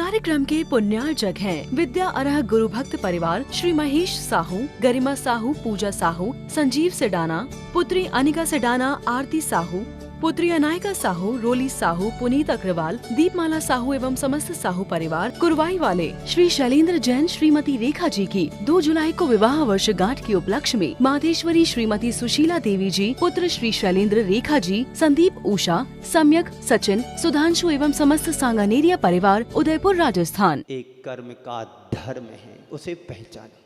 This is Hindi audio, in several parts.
कार्यक्रम के पुण्यार्चक हैं विद्या अरह गुरु भक्त परिवार श्री महेश साहू, गरिमा साहू, पूजा साहू, संजीव सेडाना, पुत्री अनिका सेडाना, आरती साहू, पुत्री अनायका साहू, रोली साहू, पुनीत अग्रवाल, दीपमाला साहू एवं समस्त साहू परिवार कुरवाई वाले श्री शैलेंद्र जैन श्रीमती रेखा जी की 2 जुलाई को विवाह वर्षगांठ के उपलक्ष्य में माधेश्वरी श्रीमती सुशीला देवी जी, पुत्र श्री शैलेंद्र रेखा जी, संदीप उषा, सम्यक सचिन, सुधांशु एवं समस्त सांगानेरिया परिवार उदयपुर राजस्थान। एक कर्म का धर्म है, उसे पहचाने।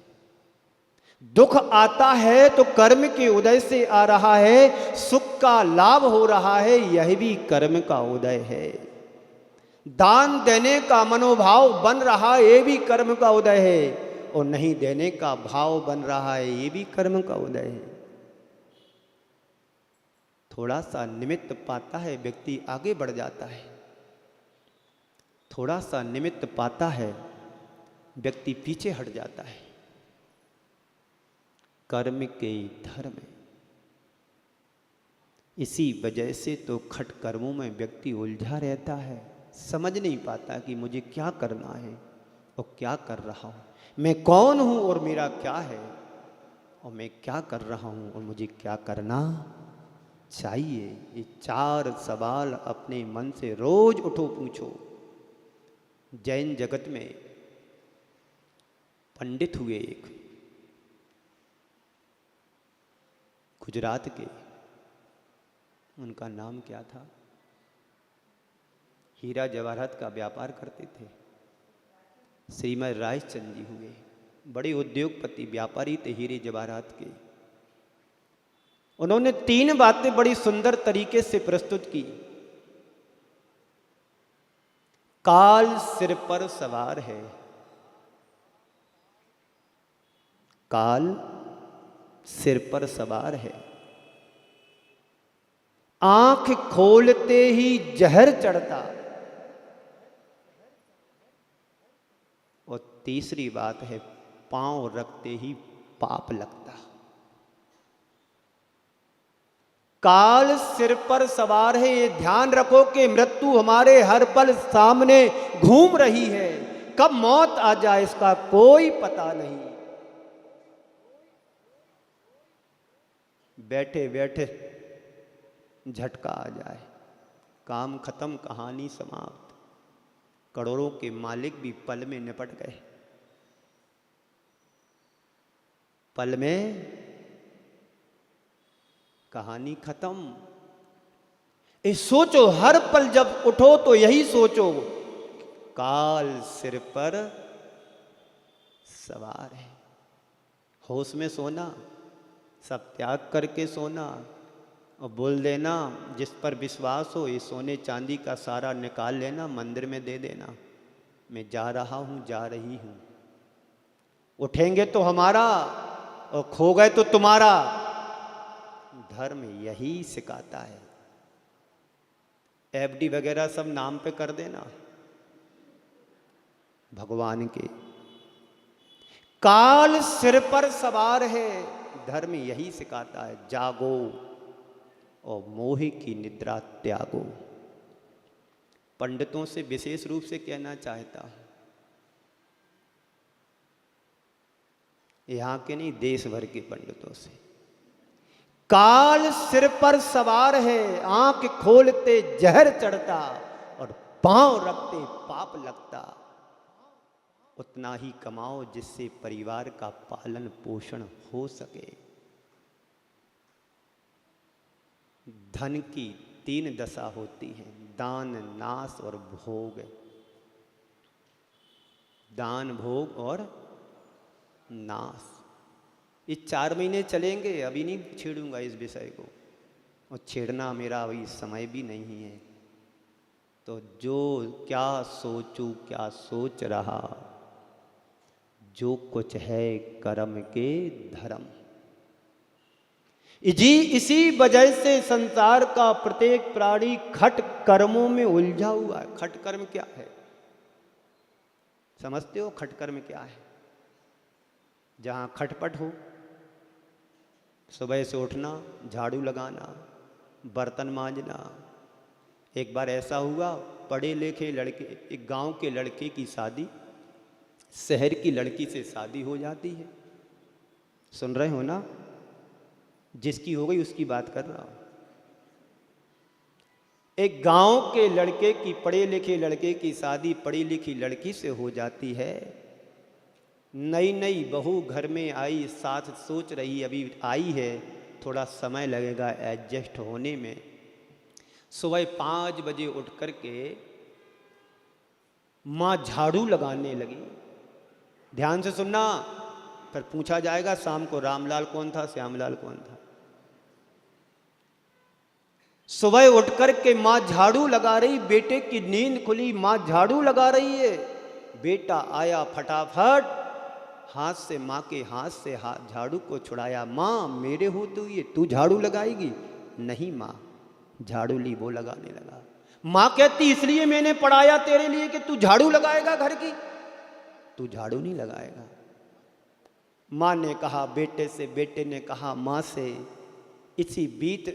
दुख आता है तो कर्म के उदय से आ रहा है, सुख का लाभ हो रहा है, यह भी कर्म का उदय है। दान देने का मनोभाव बन रहा है, ये भी कर्म का उदय है, और नहीं देने का भाव बन रहा है, ये भी कर्म का उदय है। थोड़ा सा निमित्त पाता है व्यक्ति आगे बढ़ जाता है, थोड़ा सा निमित्त पाता है व्यक्ति पीछे हट जाता है। कर्म के धर्म, इसी वजह से तो खट कर्मों में व्यक्ति उलझा रहता है, समझ नहीं पाता कि मुझे क्या करना है और क्या कर रहा हूँ, मैं कौन हूँ और मेरा क्या है, और मैं क्या कर रहा हूँ और मुझे क्या करना चाहिए। ये 4 सवाल अपने मन से रोज उठो पूछो। जैन जगत में पंडित हुए एक गुजरात के, उनका नाम क्या था, हीरा जवाहरात का व्यापार करते थे, श्रीमद रायचंद जी हुए, बड़े उद्योगपति व्यापारी थे हीरे जवाहरात के। उन्होंने 3 बातें बड़ी सुंदर तरीके से प्रस्तुत की। काल सिर पर सवार है, काल सिर पर सवार है, आंख खोलते ही जहर चढ़ता, और तीसरी बात है पांव रखते ही पाप लगता। काल सिर पर सवार है, ये ध्यान रखो कि मृत्यु हमारे हर पल सामने घूम रही है, कब मौत आ जाए इसका कोई पता नहीं। बैठे बैठे झटका आ जाए, काम खत्म, कहानी समाप्त। करोड़ों के मालिक भी पल में निपट गए, पल में कहानी खत्म। सोचो, हर पल जब उठो तो यही सोचो, काल सिर पर सवार है। होश में सोना, सब त्याग करके सोना, और बोल देना जिस पर विश्वास हो, ये सोने चांदी का सारा निकाल लेना, मंदिर में दे देना, मैं जा रहा हूँ, जा रही हूँ। उठेंगे तो हमारा और खो गए तो तुम्हारा। धर्म यही सिखाता है। एफडी वगैरह सब नाम पे कर देना भगवान के। काल सिर पर सवार है, धर्म यही सिखाता है, जागो और मोह की निद्रा त्यागो। पंडितों से विशेष रूप से कहना चाहता हूं, यहां के नहीं, देश भर के पंडितों से, काल सिर पर सवार है, आंख खोलते जहर चढ़ता और पांव रखते पाप लगता। उतना ही कमाओ जिससे परिवार का पालन पोषण हो सके। धन की 3 दशा होती है, दान, नाश और भोग। दान, भोग और नाश, ये 4 महीने चलेंगे, अभी नहीं छेड़ूंगा इस विषय को, और छेड़ना मेरा अभी समय भी नहीं है। तो जो क्या सोचूं, क्या सोच रहा, जो कुछ है कर्म के धर्म। जी इसी वजह से संसार का प्रत्येक प्राणी खट कर्मों में उलझा हुआ है। खट कर्म क्या है समझते हो? खट कर्म क्या है? जहां खटपट हो, सुबह से उठना, झाड़ू लगाना, बर्तन मांजना, एक बार ऐसा हुआ, पढ़े लिखे लड़के, एक गांव के लड़के की शादी शहर की लड़की से शादी हो जाती है। सुन रहे हो ना? जिसकी हो गई उसकी बात कर रहा हूं। एक गांव के लड़के की, पढ़े लिखे लड़के की शादी पढ़ी लिखी लड़की से हो जाती है। नई नई बहू घर में आई, साथ सोच रही अभी आई है, थोड़ा समय लगेगा एडजस्ट होने में। सुबह 5 बजे उठ कर के माँ झाड़ू लगाने लगी। ध्यान से सुनना, फिर पूछा जाएगा शाम को रामलाल कौन था, श्यामलाल कौन था। सुबह उठ कर के माँ झाड़ू लगा रही, बेटे की नींद खुली, माँ झाड़ू लगा रही है। बेटा आया, फटाफट हाथ से, माँ के हाथ से झाड़ू को छुड़ाया। माँ मेरे होते हुए तू झाड़ू लगाएगी? नहीं माँ, झाड़ू ली, वो लगाने लगा। माँ कहती इसलिए मैंने पढ़ाया तेरे लिए कि तू झाड़ू लगाएगा घर की, तू झाड़ू नहीं लगाएगा। माँ ने कहा बेटे से, बेटे ने कहा माँ से। इसी बीच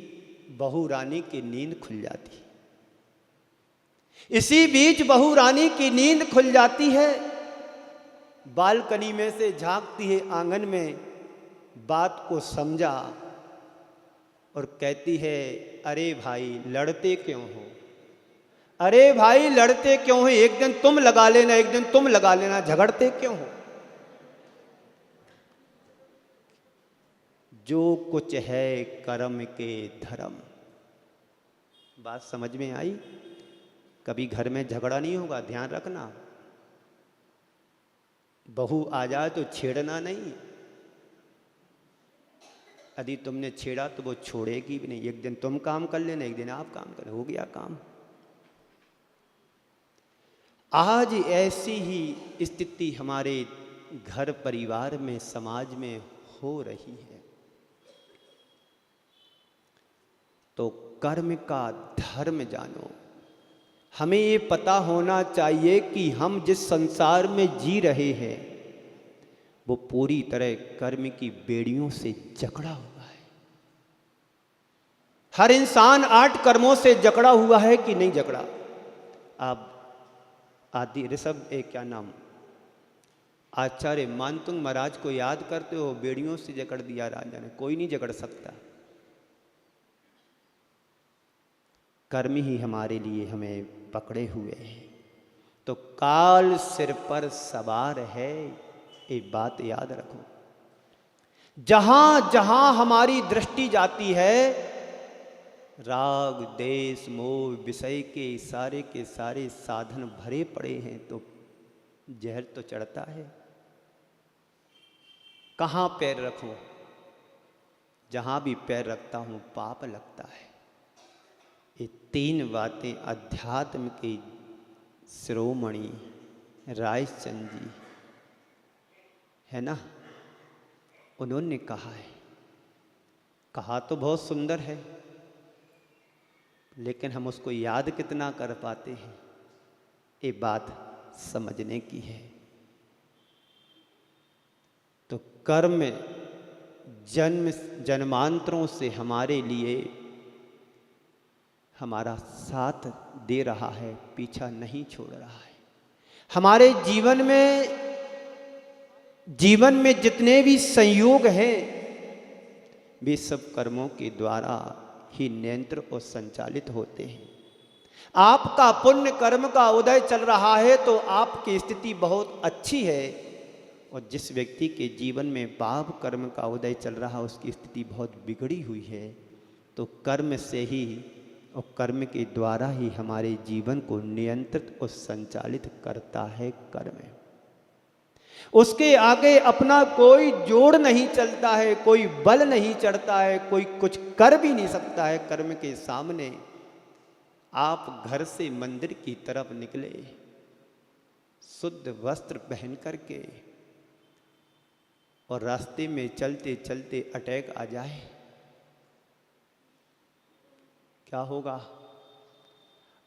बहू रानी की नींद खुल जाती। इसी बीच बहू रानी की नींद खुल जाती है। बालकनी में से झांकती है आंगन में, बात को समझा और कहती है अरे भाई लड़ते क्यों हो? अरे भाई लड़ते क्यों हो? एक दिन तुम लगा लेना, एक दिन तुम लगा लेना, झगड़ते क्यों हो? जो कुछ है कर्म के धर्म। बात समझ में आई? कभी घर में झगड़ा नहीं होगा, ध्यान रखना। बहू आ जाए तो छेड़ना नहीं। यदि तुमने छेड़ा तो वो छोड़ेगी भी नहीं। एक दिन तुम काम कर लेना, एक दिन आप काम कर, हो गया काम। आज ऐसी ही स्थिति हमारे घर परिवार में, समाज में हो रही है। तो कर्म का धर्म जानो। हमें ये पता होना चाहिए कि हम जिस संसार में जी रहे हैं वो पूरी तरह कर्म की बेड़ियों से जकड़ा हुआ है। हर इंसान 8 कर्मों से जकड़ा हुआ है कि नहीं जकड़ा? आप आदि ऋषभ क्या नाम, आचार्य मानतुंग महाराज को याद करते हो? बेड़ियों से जकड़ दिया राजा ने, कोई नहीं जकड़ सकता। कर्म ही हमारे लिए हमें पकड़े हुए हैं। तो काल सिर पर सवार है, एक बात याद रखो। जहां जहां हमारी दृष्टि जाती है, राग देश मोह विषय के सारे साधन भरे पड़े हैं, तो जहर तो चढ़ता है। कहां पैर रखूं? जहां भी पैर रखता हूं पाप लगता है। ये 3 बातें अध्यात्म के शिरोमणि रायचंद जी है ना, उन्होंने कहा है। कहा तो बहुत सुंदर है, लेकिन हम उसको याद कितना कर पाते हैं, ये बात समझने की है। तो कर्म जन्मांतरों से हमारे लिए हमारा साथ दे रहा है, पीछा नहीं छोड़ रहा है। हमारे जीवन में जितने भी संयोग हैं वे सब कर्मों के द्वारा ही नियंत्रित और संचालित होते हैं। आपका पुण्य कर्म का उदय चल रहा है तो आपकी स्थिति बहुत अच्छी है, और जिस व्यक्ति के जीवन में पाप कर्म का उदय चल रहा है उसकी स्थिति बहुत बिगड़ी हुई है। तो कर्म से ही और कर्म के द्वारा ही हमारे जीवन को नियंत्रित और संचालित करता है कर्म। उसके आगे अपना कोई जोड़ नहीं चलता है, कोई बल नहीं चढ़ता है, कोई कुछ कर भी नहीं सकता है। कर्म के सामने आप घर से मंदिर की तरफ निकले, शुद्ध वस्त्र पहन करके, और रास्ते में चलते चलते अटैक आ जाए, क्या होगा?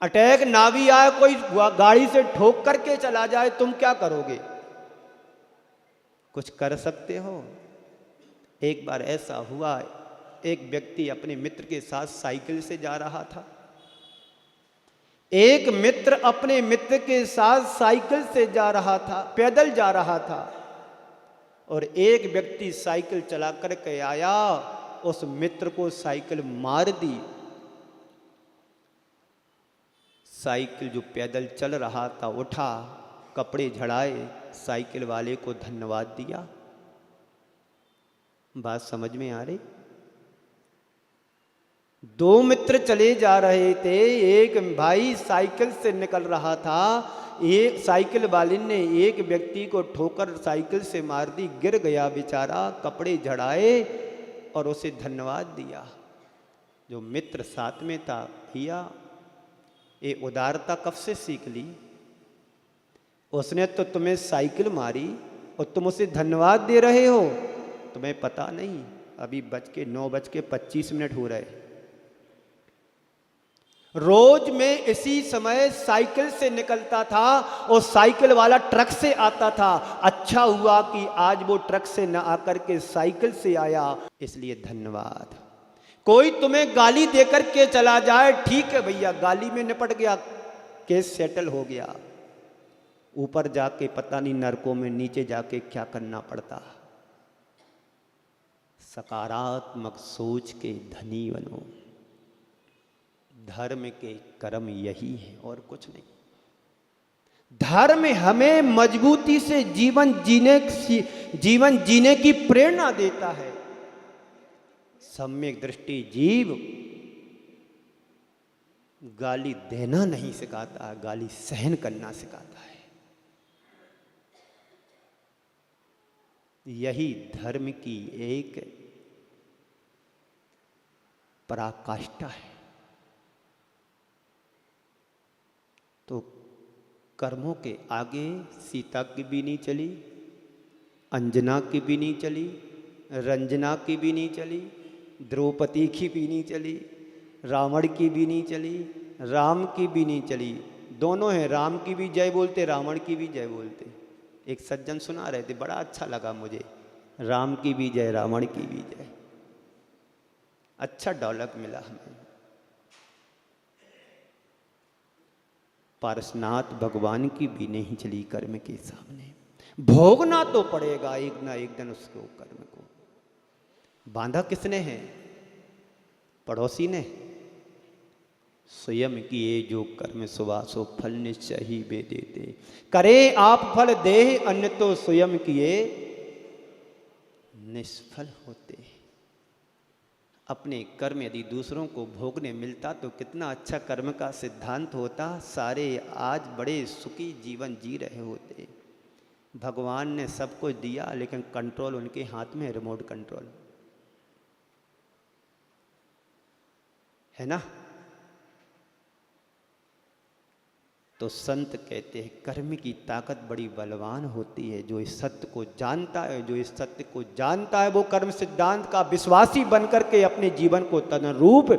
अटैक ना भी आए, कोई गाड़ी से ठोक करके चला जाए, तुम क्या करोगे? कुछ कर सकते हो? एक बार ऐसा हुआ, एक व्यक्ति अपने मित्र के साथ साइकिल से जा रहा था। एक मित्र अपने मित्र के साथ साइकिल से जा रहा था, पैदल जा रहा था, और एक व्यक्ति साइकिल चला करके आया, उस मित्र को साइकिल मार दी। साइकिल जो पैदल चल रहा था उठा, कपड़े झड़ाए, साइकिल वाले को धन्यवाद दिया। बात समझ में आ रही? दो मित्र चले जा रहे थे, एक भाई साइकिल से निकल रहा था, एक साइकिल वाले ने एक व्यक्ति को ठोकर साइकिल से मार दी, गिर गया बेचारा, कपड़े झड़ाए और उसे धन्यवाद दिया। जो मित्र साथ में था, भैया ये उदारता कब से सीख ली? उसने तो तुम्हें साइकिल मारी और तुम उसे धन्यवाद दे रहे हो, तुम्हें पता नहीं अभी 9:25 हो रहे। रोज में इसी समय साइकिल से निकलता था और साइकिल वाला ट्रक से आता था। अच्छा हुआ कि आज वो ट्रक से न आकर के साइकिल से आया, इसलिए धन्यवाद। कोई तुम्हें गाली देकर के चला जाए, ठीक है भैया, गाली में निपट गया, केस सेटल हो गया। ऊपर जाके पता नहीं नरकों में नीचे जाके क्या करना पड़ता। सकारात्मक सोच के धनी बनो। धर्म के कर्म यही है और कुछ नहीं। धर्म हमें मजबूती से जीवन जीने की प्रेरणा देता है। सम्यक दृष्टि जीव गाली देना नहीं सिखाता, गाली सहन करना सिखाता है। यही धर्म की एक पराकाष्ठा है। तो कर्मों के आगे सीता की भी नहीं चली, अंजना की भी नहीं चली, रंजना की भी नहीं चली, द्रौपदी की भी नहीं चली, रावण की भी नहीं चली, राम की भी नहीं चली। दोनों हैं, राम की भी जय बोलते, रावण की भी जय बोलते। एक सज्जन सुना रहे थे, बड़ा अच्छा लगा मुझे, राम की भी जय, रावण की भी जय। अच्छा डायलॉग मिला हमें। पारसनाथ भगवान की भी नहीं चली कर्म के सामने। भोगना तो पड़ेगा एक ना एक दिन उसको, कर्म को। बांधा किसने है? पड़ोसी ने। स्वयं किए जो कर्म सुवासो फल निश्चय ही वे देते। करे आप फल दे, अन्य तो स्वयं किए निष्फल होते। अपने कर्म यदि दूसरों को भोगने मिलता तो कितना अच्छा कर्म का सिद्धांत होता। सारे आज बड़े सुखी जीवन जी रहे होते। भगवान ने सब कुछ दिया, लेकिन कंट्रोल उनके हाथ में, रिमोट कंट्रोल है ना। तो संत कहते हैं कर्म की ताकत बड़ी बलवान होती है। जो इस सत्य को जानता है, जो इस सत्य को जानता है, वो कर्म सिद्धांत का विश्वासी बनकर के अपने जीवन को तदनुरूप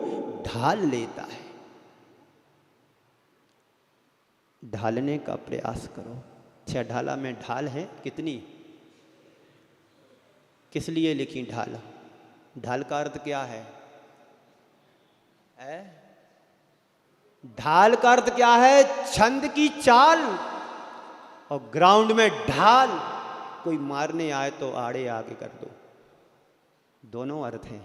ढाल लेता है। ढालने का प्रयास करो। 6 ढाला में ढाल है कितनी? किस लिए लिखी ढाल? ढाल का अर्थ क्या है? ढाल का अर्थ क्या है? छंद की चाल, और ग्राउंड में ढाल, कोई मारने आए तो आड़े आगे कर दो। दोनों अर्थ हैं।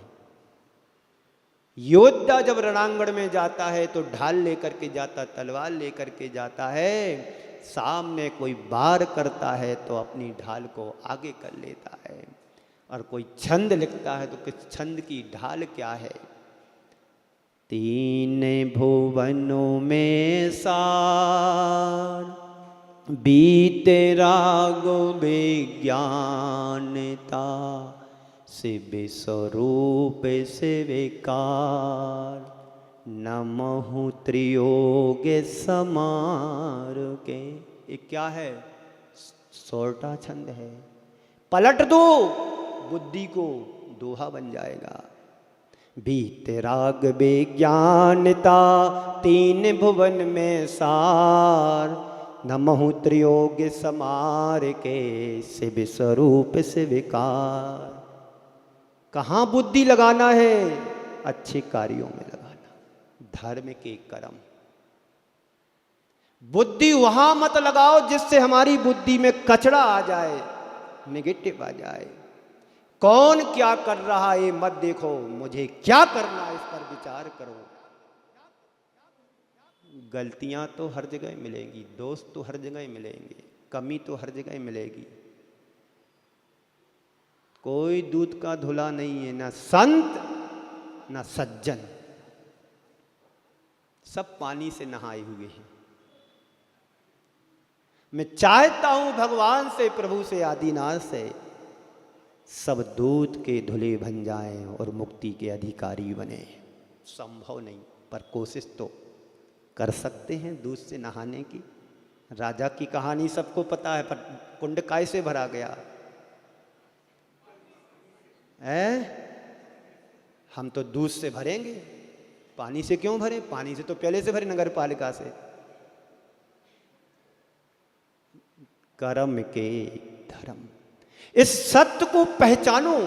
योद्धा जब रणांगण में जाता है तो ढाल लेकर के जाता, तलवार लेकर के जाता है। सामने कोई वार करता है तो अपनी ढाल को आगे कर लेता है। और कोई छंद लिखता है तो किस छंद की ढाल क्या है? 3 भुवनों में सार, बीते रागो विज्ञानता, शिव स्वरूप शिविकार, नमहु त्रियोग समार के। ये क्या है? सोरठा छंद है। पलट दो बुद्धि को, दोहा बन जाएगा। बीते राग विज्ञानता, 3 भुवन में सार, नमहु त्रियोग समार के, शिव स्वरूप शिविकार। कहाँ बुद्धि लगाना है? अच्छे कार्यों में लगाना। धर्म के कर्म, बुद्धि वहां मत लगाओ जिससे हमारी बुद्धि में कचरा आ जाए, नेगेटिव आ जाए। कौन क्या कर रहा है मत देखो, मुझे क्या करना है इस पर विचार करो। गलतियां तो हर जगह मिलेंगी, दोस्त तो हर जगह मिलेंगे, कमी तो हर जगह मिलेगी। कोई दूध का धुला नहीं है, ना संत ना सज्जन, सब पानी से नहाए हुए हैं। मैं चाहता हूं भगवान से, प्रभु से, आदिनाथ से सब दूध के धुले बन जाएं और मुक्ति के अधिकारी बने। संभव नहीं, पर कोशिश तो कर सकते हैं दूध से नहाने की। राजा की कहानी सबको पता है, पर कुंड कैसे भरा गया है? हम तो दूध से भरेंगे, पानी से क्यों भरें? पानी से तो पहले से भरे नगर पालिका से। कर्म के धर्म, इस सत्य को पहचानो।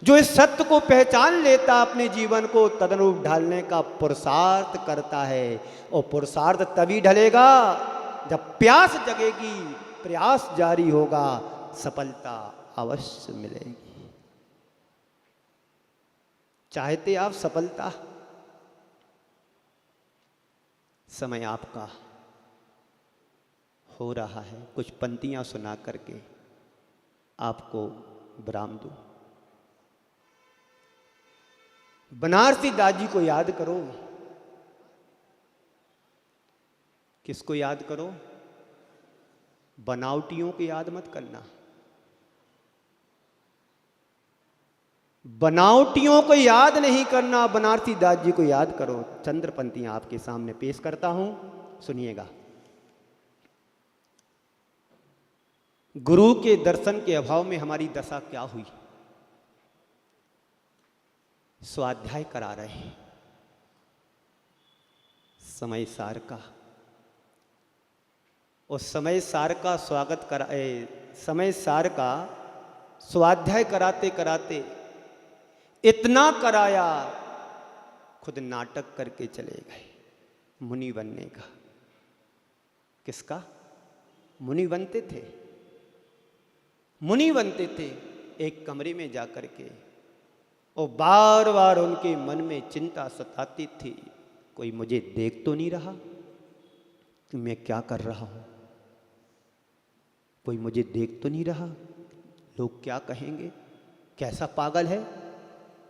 जो इस सत्य को पहचान लेता अपने जीवन को तदनुरूप ढालने का पुरुषार्थ करता है, और पुरुषार्थ तभी ढलेगा जब प्यास जगेगी, प्रयास जारी होगा, सफलता अवश्य मिलेगी। चाहते आप सफलता? समय आपका हो रहा है, कुछ पंक्तियां सुना करके आपको विराम दूं। बनारसी दास जी को याद करो। किसको याद करो? बनावटियों को याद मत करना। बनावटियों को याद नहीं करना, बनारसी दास जी को याद करो। चंद्र पंक्तियां आपके सामने पेश करता हूं, सुनिएगा। गुरु के दर्शन के अभाव में हमारी दशा क्या हुई। स्वाध्याय करा रहे हैं समय सार का, और समय सार का स्वागत कराए, समय सार का स्वाध्याय कराते कराते इतना कराया, खुद नाटक करके चले गए मुनि बनने का। किसका? मुनि बनते थे, मुनि बनते थे एक कमरे में जाकर के, और बार बार उनके मन में चिंता सताती थी, कोई मुझे देख तो नहीं रहा कि मैं क्या कर रहा हूं? कोई मुझे देख तो नहीं रहा? लोग क्या कहेंगे? कैसा पागल है,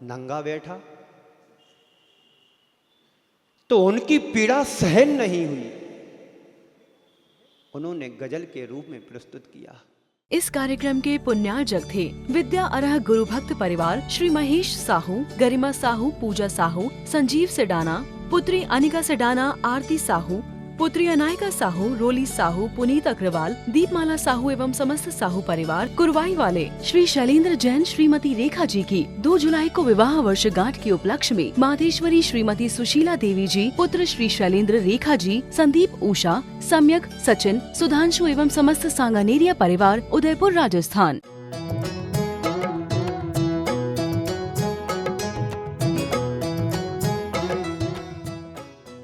नंगा बैठा। तो उनकी पीड़ा सहन नहीं हुई, उन्होंने गजल के रूप में प्रस्तुत किया। इस कार्यक्रम के पुण्यार्जक थे विद्या अरह गुरु भक्त परिवार श्री महेश साहू, गरिमा साहू, पूजा साहू, संजीव सेडाना, पुत्री अनिका सेडाना, आरती साहू, पुत्री अनायका साहू, रोली साहू, पुनीत अग्रवाल, दीपमाला साहू एवं समस्त साहू परिवार, कुरवाई वाले श्री शैलेंद्र जैन श्रीमती रेखा जी की 2 जुलाई को विवाह वर्षगांठ के उपलक्ष्य में माधेश्वरी श्रीमती सुशीला देवी जी, पुत्र श्री शैलेंद्र, रेखा जी, संदीप, उषा, सम्यक, सचिन, सुधांशु एवं समस्त सांगानेरिया परिवार, उदयपुर, राजस्थान।